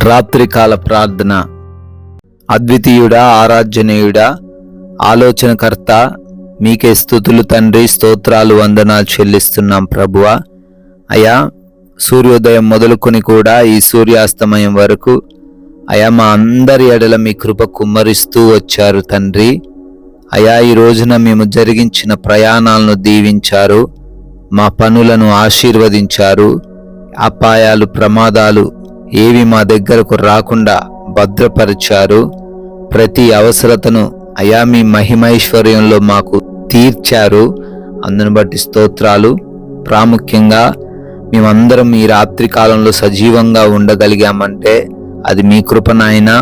రాత్రికాల ప్రార్థన. అద్వితీయుడా, ఆరాధ్యనీయుడా, ఆలోచనకర్త, మీకే స్తుతులు తండ్రి, స్తోత్రాలు, వందనాలు చెల్లిస్తున్నాం ప్రభువా. అయా, సూర్యోదయం మొదలుకొని కూడా ఈ సూర్యాస్తమయం వరకు అయా మా అందరి ఎడల మీ కృప కుమ్మరిస్తూ వచ్చారు తండ్రి. అయా, ఈ రోజున మేము జరిగించిన ప్రయాణాలను దీవించారు, మా పనులను ఆశీర్వదించారు. అపాయాలు, ప్రమాదాలు ఏవి మా దగ్గరకు రాకుండా భద్రపరిచారు. ప్రతి అవసరతను అయా మీ మహిమైశ్వర్యంలో మాకు తీర్చారు. అందును బట్టి స్తోత్రాలు. ప్రాముఖ్యంగా మేమందరం ఈ రాత్రి కాలంలో సజీవంగా ఉండగలిగామంటే అది మీ కృప నాయనా.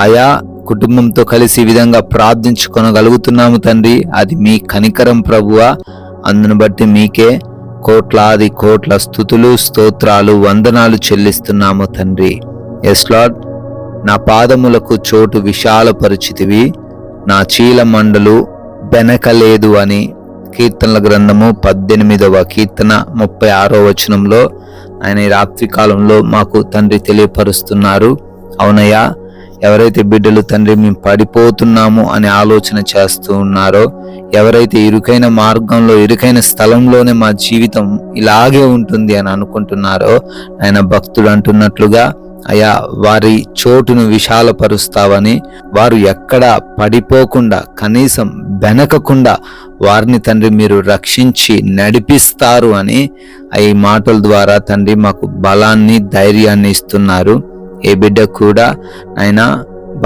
ఆయా కుటుంబంతో కలిసి ఈ విధంగా ప్రార్థించుకొనగలుగుతున్నాము తండ్రి, అది మీ కనికరం ప్రభువా. అందును బట్టి మీకే కోట్లాది కోట్ల స్తుతులు, స్తోత్రాలు, వందనాలు చెల్లిస్తున్నాము తండ్రి. ఎస్ లార్డ్, నా పాదములకు చోటు విశాలపరిచితివి, నా చీల మండలు బెనకలేదు అని కీర్తనల గ్రంథము 18వ కీర్తన 36వ వచనంలో ఆయన ఈ రాత్రి కాలంలో మాకు తండ్రి తెలియపరుస్తున్నారు. అవునయ్యా, ఎవరైతే బిడ్డలు తండ్రి మేము పడిపోతున్నాము అని ఆలోచన చేస్తూ ఉన్నారో, ఎవరైతే ఇరుకైన మార్గంలో, ఇరుకైన స్థలంలోనే మా జీవితం ఇలాగే ఉంటుంది అని అనుకుంటున్నారో, ఆయన భక్తుడు అంటున్నట్లుగా అయా వారి చోటును విశాలపరుస్తావని, వారు ఎక్కడ పడిపోకుండా, కనీసం బెనకకుండా వారిని తండ్రి మీరు రక్షించి నడిపిస్తారు అని ఈ మాటల ద్వారా తండ్రి మాకు బలాన్ని, ధైర్యాన్ని ఇస్తున్నారు. ఏ బిడ్డ కూడా ఆయన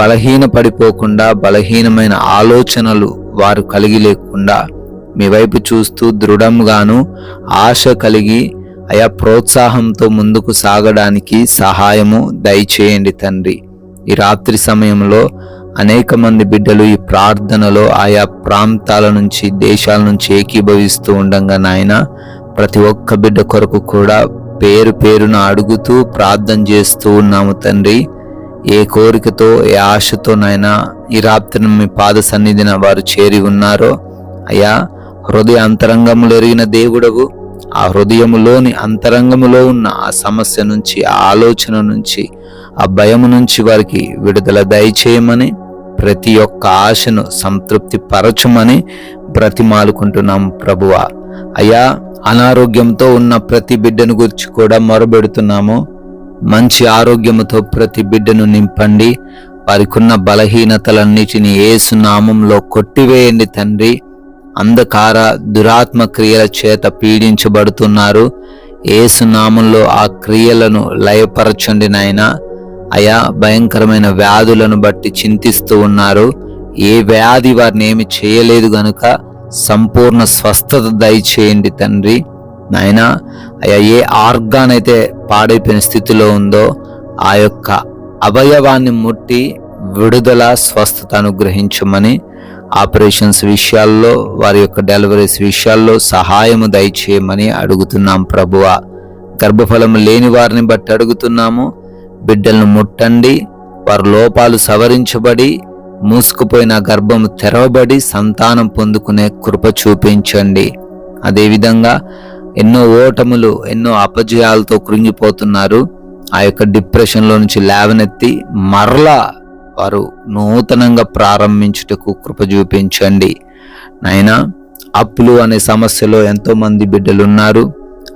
బలహీన పడిపోకుండా, బలహీనమైన ఆలోచనలు వారు కలిగి లేకుండా మీ వైపు చూస్తూ దృఢంగాను ఆశ కలిగి అయా ప్రోత్సాహంతో ముందుకు సాగడానికి సహాయము దయచేయండి తండ్రి. ఈ రాత్రి సమయంలో అనేక మంది బిడ్డలు ఈ ప్రార్థనలో ఆయా ప్రాంతాల నుంచి, దేశాల నుంచి ఏకీభవిస్తూ ఉండగా నాయన, ప్రతి ఒక్క బిడ్డ కొరకు కూడా పేరు పేరున అడుగుతూ ప్రార్థన చేస్తూ ఉన్నాము తండ్రి. ఏ కోరికతో, ఏ ఆశతో నాయన ఈ రాత్రిని మీ పాద సన్నిధిన వారు చేరి ఉన్నారో అయ్యా, హృదయ అంతరంగములు ఎరిగిన దేవుడవు. ఆ హృదయములోని అంతరంగములో ఉన్న ఆ సమస్య నుంచి, ఆ ఆలోచన నుంచి, ఆ భయము నుంచి వారికి విడుదల దయచేయమని, ప్రతి ఒక్క ఆశను సంతృప్తి పరచమని బ్రతిమాలుకుంటున్నాం ప్రభువా. అయ్యా, అనారోగ్యంతో ఉన్న ప్రతి బిడ్డను గురించి కూడా మొరబెడుతున్నాము. మంచి ఆరోగ్యముతో ప్రతి బిడ్డను నింపండి. వారికి ఉన్న బలహీనతలన్నిటినీ యేసు నామంలో కొట్టివేయండి తండ్రి. అంధకార దురాత్మ క్రియల చేత పీడించబడుతున్నారు. యేసు నామంలో ఆ క్రియలను లయపరచండి నాయనా. అయా, భయంకరమైన వ్యాధులను బట్టి చింతిస్తూ ఉన్నారు. ఏ వ్యాధి వారిని ఏమి చేయలేదు గనుక సంపూర్ణ స్వస్థత దయచేయండి తండ్రి నాయనా. అయ్యా, ఏ ఆర్గాన్ అయితే పాడైపోయిన స్థితిలో ఉందో ఆ యొక్క అవయవాన్ని ముట్టి విడుదల, స్వస్థత అనుగ్రహించమని, ఆపరేషన్స్ విషయాల్లో, వారి యొక్క డెలివరీస్ విషయాల్లో సహాయము దయచేయమని అడుగుతున్నాం ప్రభువా. గర్భఫలము లేని వారిని బట్టి అడుగుతున్నాము. బిడ్డలను ముట్టండి, వారి లోపాలు సవరించబడి మూసుకుపోయిన గర్భము తెరవబడి సంతానం పొందుకునే కృప చూపించండి. అదేవిధంగా ఎన్నో ఓటములు, ఎన్నో అపజయాలతో కృంగిపోతున్నారు. ఆ యొక్క డిప్రెషన్లో నుంచి లేవనెత్తి మరలా వారు నూతనంగా ప్రారంభించుటకు కృప చూపించండి నాయనా. అప్పులు అనే సమస్యలో ఎంతో మంది బిడ్డలు ఉన్నారు.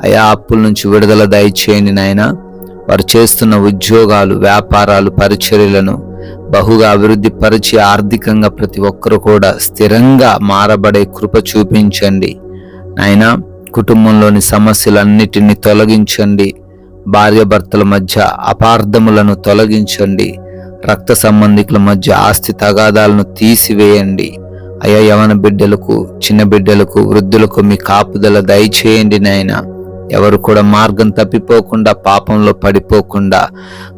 అయా, అప్పుల నుంచి విడుదల దయచేయండి నాయనా. వారు చేస్తున్న ఉద్యోగాలు, వ్యాపారాలు, పరిచర్యలను బహుగా అభివృద్ధి పరిచి ఆర్థికంగా ప్రతి ఒక్కరు కూడా స్థిరంగా మారబడే కృప చూపించండి నాయనా. కుటుంబంలోని సమస్యలన్నిటిని తొలగించండి. భార్యాభర్తల మధ్య అపార్థములను తొలగించండి. రక్త సంబంధికుల మధ్య ఆస్తి తగాదాలను తీసివేయండి. అయ్యా, యవన బిడ్డలకు, చిన్న బిడ్డలకు, వృద్ధులకు మీ కాపుదల దయచేయండి నాయనా. ఎవరు కూడా మార్గం తప్పిపోకుండా, పాపంలో పడిపోకుండా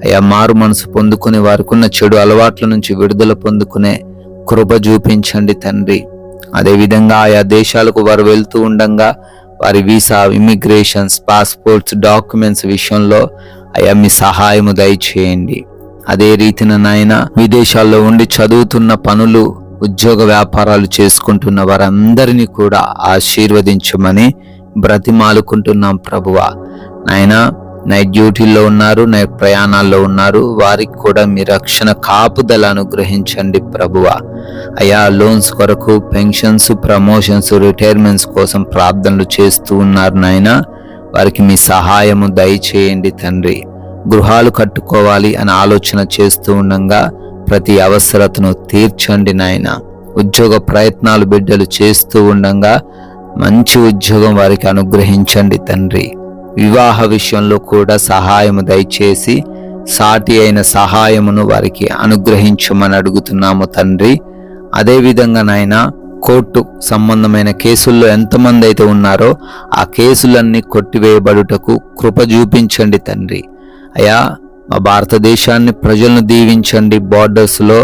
అయ్యా మారు మనసు పొందుకుని వారికి ఉన్న చెడు అలవాట్ల నుంచి విడుదల పొందుకునే కృప చూపించండి తండ్రి. అదేవిధంగా ఆయా దేశాలకు వారు వెళ్తూ ఉండగా వారి వీసా, ఇమిగ్రేషన్స్, పాస్పోర్ట్స్, డాక్యుమెంట్స్ విషయంలో అయ్యా మీ సహాయము దయచేయండి. అదే రీతిన నాయన, విదేశాల్లో ఉండి చదువుతున్న, పనులు, ఉద్యోగ వ్యాపారాలు చేసుకుంటున్న వారందరినీ కూడా ఆశీర్వదించమని బ్రతిమాలుకుంటున్నాం ప్రభువా. నాయనా, నైట్ డ్యూటీల్లో ఉన్నారు, నైట్ ప్రయాణాల్లో ఉన్నారు, వారికి కూడా మీ రక్షణ కాపుదల అనుగ్రహించండి ప్రభువా. అయా లోన్స్ కొరకు, పెన్షన్స్, ప్రమోషన్స్, రిటైర్మెంట్స్ కోసం ప్రార్థనలు చేస్తూ ఉన్నారు నాయన. వారికి మీ సహాయము దయచేయండి తండ్రి. గృహాలు కట్టుకోవాలి అని ఆలోచన చేస్తూ ఉండగా ప్రతి అవసరతను తీర్చండి నాయన. ఉద్యోగ ప్రయత్నాలు బిడ్డలు చేస్తూ ఉండగా మంచి ఉద్యోగం వారికి అనుగ్రహించండి తండ్రి. వివాహ విషయంలో కూడా సహాయము దయచేసి సాటి అయిన సహాయమును వారికి అనుగ్రహించమని అడుగుతున్నాము తండ్రి. అదేవిధంగా నాయన కోర్టు సంబంధమైన కేసుల్లో ఎంతమంది అయితే ఉన్నారో ఆ కేసులన్నీ కొట్టివేయబడుటకు కృప చూపించండి తండ్రి. అయా మా భారతదేశాన్ని ప్రజలను దీవించండి. బార్డర్స్లో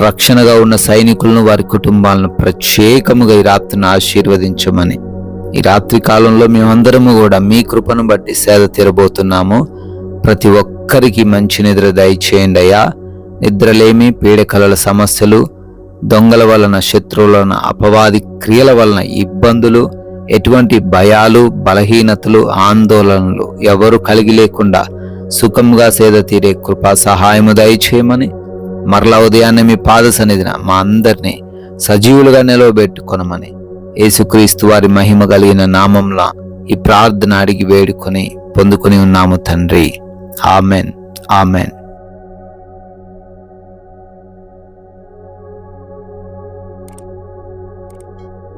రక్షణగా ఉన్న సైనికులను, వారి కుటుంబాలను ప్రత్యేకముగా ఈ రాత్రిని ఆశీర్వదించమని, ఈ రాత్రి కాలంలో మేమందరము కూడా మీ కృపను బట్టి సేద తీరబోతున్నాము. ప్రతి ఒక్కరికి మంచి నిద్ర దయచేయండి అయ్యా. నిద్రలేమి, పీడకలల సమస్యలు, దొంగల వలన, శత్రువుల వలన, అపవాది క్రియల వలన ఇబ్బందులు, ఎటువంటి భయాలు, బలహీనతలు, ఆందోళనలు ఎవరు కలిగి లేకుండా సుఖంగా సేద తీరే కృపా సహాయము దయచేయమని, మరలా ఉదయాన్నే మీ పాద సన్నిధిన మా అందరినీ సజీవులుగా నిలవబెట్టుకొనమని యేసుక్రీస్తు వారి మహిమ కలిగిన నామంలో ఈ ప్రార్థన అడిగి వేడుకొని పొందుకొని ఉన్నాము తండ్రి. Amen, amen.